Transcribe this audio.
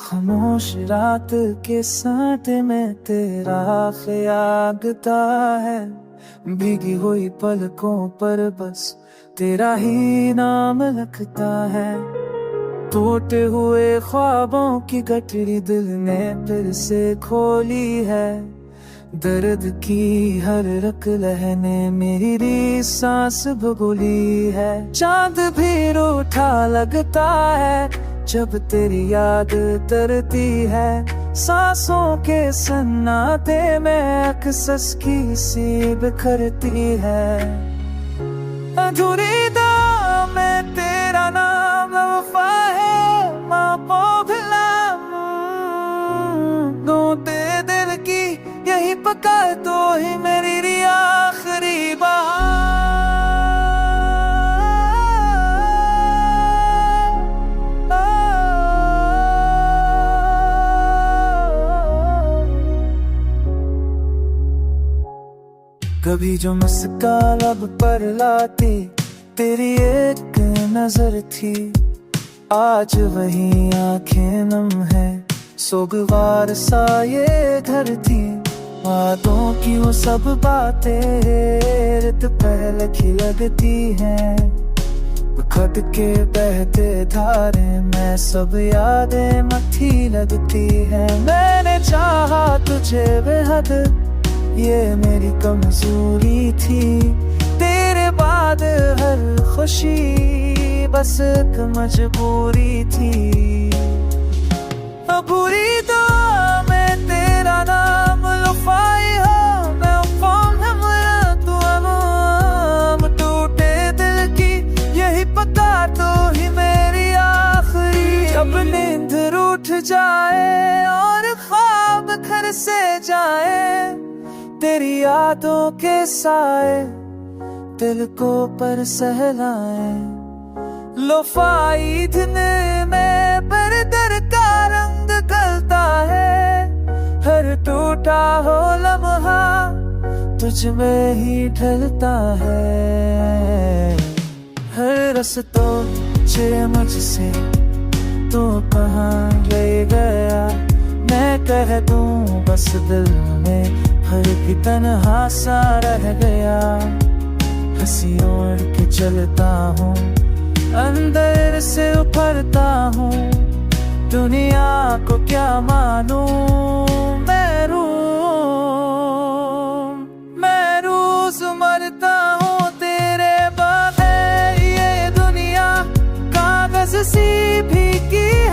खामोश रात के साथ में तेरा ख्यागता है, भीगी हुई पलकों पर बस तेरा ही नाम लगता है। टूटे हुए ख्वाबों की गठरी दिल ने फिर से खोली है, दर्द की हर रक लहने मेरी सांस भगोली है। चांद भी रूठा लगता है जब तेरी याद तरती है, सांसों के सन्नाटे में अक्सस की सी बिखरती है। अधूरी दाम में तेरा नाम वफा है, माँ को भिला दे दिल की यही पका तो ही मेरी आखिरी बात। कभी जो मुस्का लब पर लाती तेरी एक नजर थी, आज वही आंखें नम है सोगवार सा ये घर थी। बातों की वो सब बातें रेत पहले की लगती हैं, खट के बहते धारे में सब यादें मट्ठी लगती है। मैंने चाहा तुझे बेहद ये मेरी कमजोरी थी, तेरे बाद हर खुशी बस एक मजबूरी थी। बुरी तो मैं तेरा नाम लुफाई हो, मैं फोन तू अमाम, टूटे दिल की यही पता तो ही मेरी आखिरी। जब नींद रूठ जाए और ख्वाब घर से जाए, तेरी यादों के साए दिल को पर सहलाए। लोफाई दिन में बरदर का रंग गलता है, हर टूटा हो लम्हा तुझ में ही ढलता है। हर रस्तों चे मुझसे तू कहाँ ले गया, मैं कह दूं बस दिल में हर की तन्हा सा रह गया। हंसी ओढ़ के चलता हूँ, अंदर से उभरता हूँ, दुनिया को क्या मानूं। मैं रोज मरता हूँ तेरे बगैर, ये दुनिया कागज सी भीगी